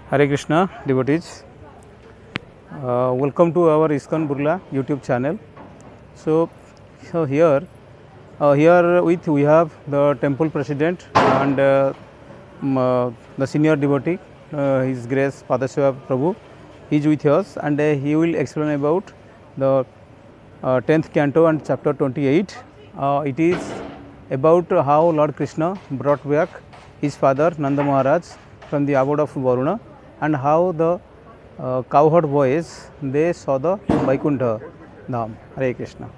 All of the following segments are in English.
Hare Krishna devotees, welcome to our ISKCON Burla YouTube channel. So here we have the temple president and the senior devotee, His Grace Padaseva Prabhu. He is with us and he will explain about the 10th canto and chapter 28. It is about how Lord Krishna brought back his father Nanda Maharaj from the abode of Varuna, and how the cowherd boys they saw the Vaikuntha Dham. Hare Krishna.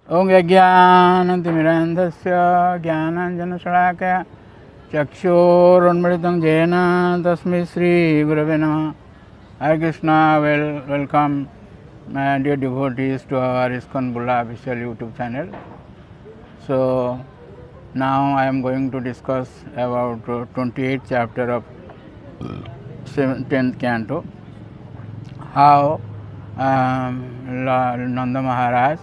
Om Jnanantimirandhasya Jnananjanashalakaya Chakshurunmritam Jena Tasmai Sri Gurave Namaha. Hare Krishna. Welcome dear devotees to our ISKCON Burla official YouTube channel. So now I am going to discuss about 28th chapter of 10th canto, how Nanda Maharaj,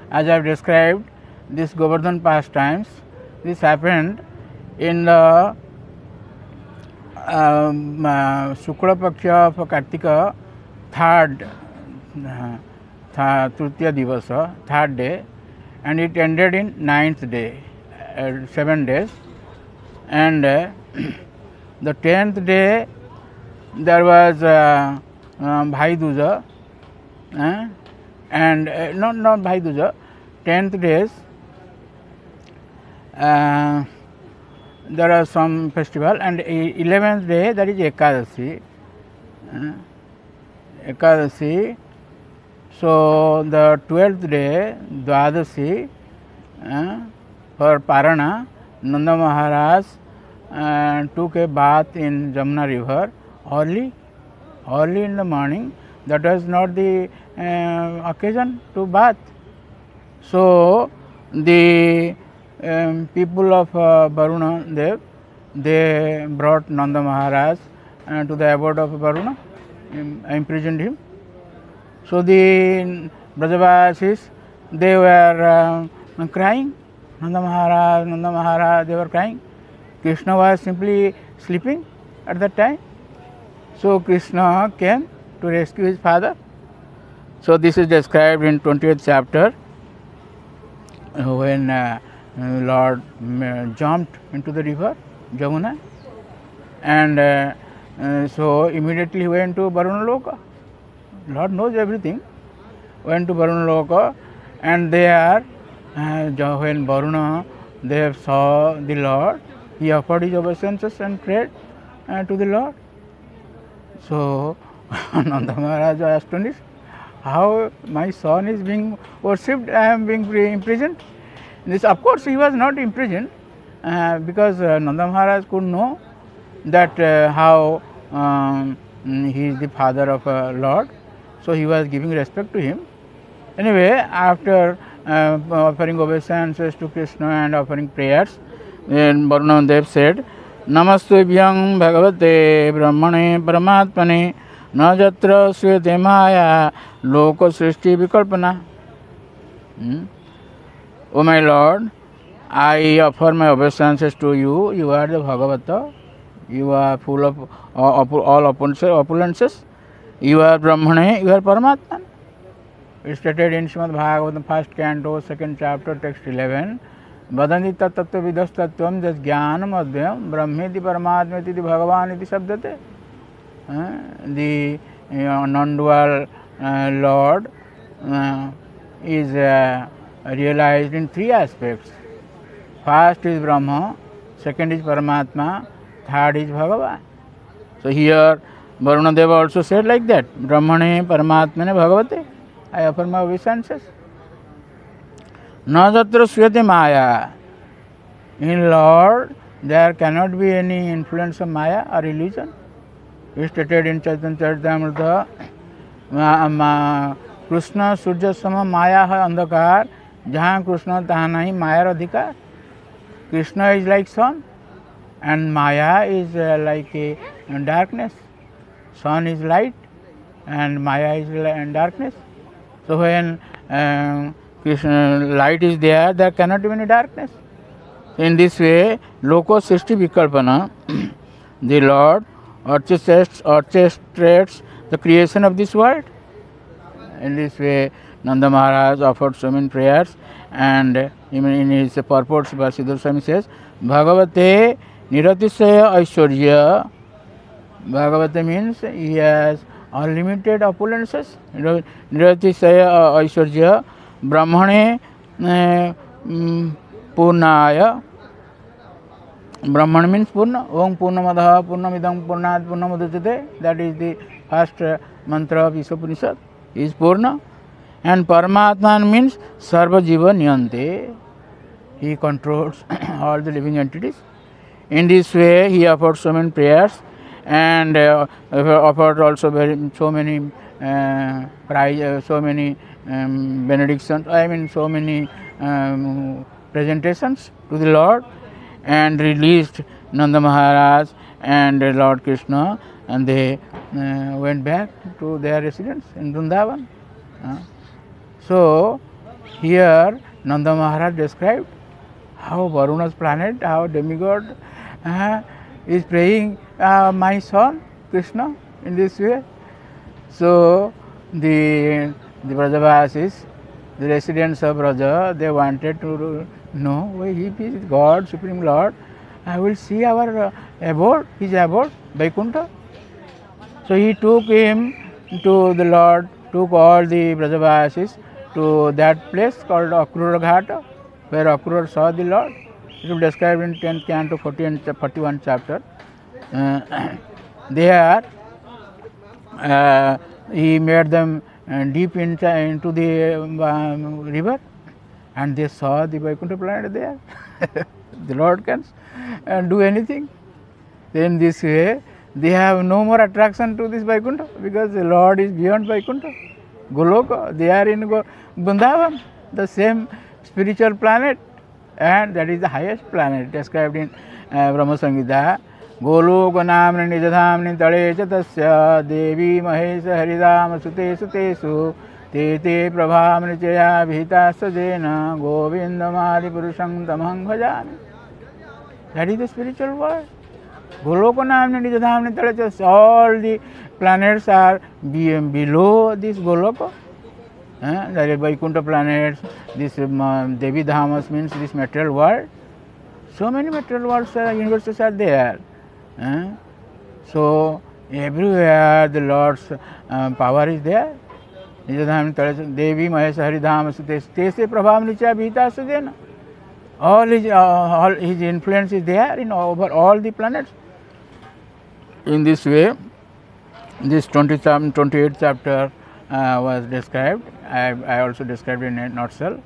as I have described this Govardhan pastimes, this happened in the Shukla Paksha of Kartika, third Tritiya Divasa, third day, and it ended in 9th day, 7 days, and the 10th day there was Bhai Duja, and not Bhai Duja, 10th days there are some festival, and 11th day that is Ekadasi. So the 12th day, Dwadasi, for Parana, Nanda Maharaj took a bath in Jamna river early in the morning. That was not the occasion to bath. So the people of Varuna Dev, they brought Nanda Maharaj to the abode of Varuna, imprisoned him. So the Brajavasis, they were crying, Nanda Maharaj, they were crying. Krishna was simply sleeping at that time. So Krishna came to rescue his father. So this is described in 20th chapter, when Lord jumped into the river Jamuna, and so immediately he went to Varuna Loka. Lord knows everything. Went to Varuna Loka, and there when Varuna they saw the Lord, he offered his obeisances and prayed to the Lord. So Nanda Maharaj was astonished, how my son is being worshipped, I am being imprisoned. This, of course, he was not imprisoned, because Nanda Maharaj could know that how he is the father of Lord, so he was giving respect to him. Anyway, after offering obeisances to Krishna and offering prayers, then Varuna Dev said, Namastubhyam Bhagavate Brahmane Paramatmane Na Jatra Swete Maya Loka Srishti Vikalpana. O my Lord, I offer my obeisances to you. You are the Bhagavata. You are full of all opulences. You are Brahmane, you are Paramatman. It stated in Srimad Bhagavatam, 1st canto, 2nd chapter, text 11. Vadanti tattva vidastatvam jas jnanam adhyam brahmeti paramatmeti bhagavan iti sabdate. The non-dual Lord is realized in 3 aspects. First is Brahma, second is Paramatma, third is Bhagavan. So here Varuna Deva also said like that, Brahmane Paramatmane Bhagavate, I offer my obeisances. Na jatra swete maya. In Lord, there cannot be any influence of maya or illusion. It is stated in Chaitanya Charitamrita, Krishna Surya Sama Maya hai andhakar, jahan Krishna tahan nahi maya adhikar. Krishna is like sun, and maya is like a darkness. Sun is light, and maya is darkness. So when Krishna light is there, there cannot be any darkness. In this way, Loko Srishti Vikalpana, the Lord orchestrates the creation of this world. In this way, Nanda Maharaj offered so many prayers, and even in his purports, Siddhar Swami says, Bhagavate Niratisaya Aishwarya. Bhagavate means he has unlimited opulences. Niratisaya Aishwarya, Brahmane Purnaya. Brahman means Purna. Om Purnamadaha Purnamidam Purnat Purnamudachyate. That is the first mantra of Ishopanishad. Is Purna. And Paramatman means Sarva Jiva Niyante. He controls all the living entities. In this way, he offered so many prayers, and offered also so many benedictions. I mean, so many presentations to the Lord, and released Nanda Maharaj and Lord Krishna, and they went back to their residence in Vrindavan. So here Nanda Maharaj described how Varuna's planet, how demigod is praying my son Krishna in this way. So the Brajavasis, the residents of Braja, they wanted to know, why he is God, Supreme Lord, I will see our abode, his abode, Vaikuntha. So he took him to the Lord, took all the Brajavasis to that place called Akrura Ghata, where Akrura saw the Lord. It is described in 10th canto, 41 chapter. There he made them deep into the river, and they saw the Vaikuntha planet there. The Lord can do anything. In this way, they have no more attraction to this Vaikuntha, because the Lord is beyond Vaikuntha. Goloka, they are in Vrindavan, the same spiritual planet, and that is the highest planet described in Brahma Samhita. Goloka namni nijadhamni tale chatasya devi mahesa haridam sute sutesu te te prabhamni chaya bhita sajena govindamadi purusham tamaham bhajami. That is the spiritual world. Goloka namni nijadhamni tale chatasya. All the planets are below this Goloka. There are Vaikuntha planets, this Devi Dhamas means this material world. So many material worlds, universes are there. So everywhere the Lord's power is there. Devi Mahesa Haridham Tese Prabhav Nicha Bhita Sudena. All his influence is there in over all the planets. In this way, this 28th chapter was described. I also described in a nutshell.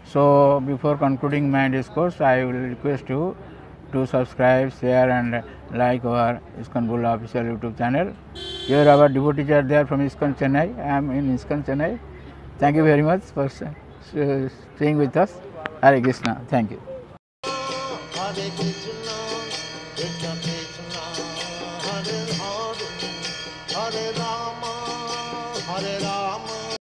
So before concluding my discourse, I will request you to subscribe, share and like our ISKCON Bulla official YouTube channel. Here our devotees are there from ISKCON Chennai. I am in ISKCON Chennai. Thank you very much for staying with us. Hare Krishna. Thank you. Hare Krishna, Krishna Krishna, Hare Hare, Hare Rama, Hare Rama.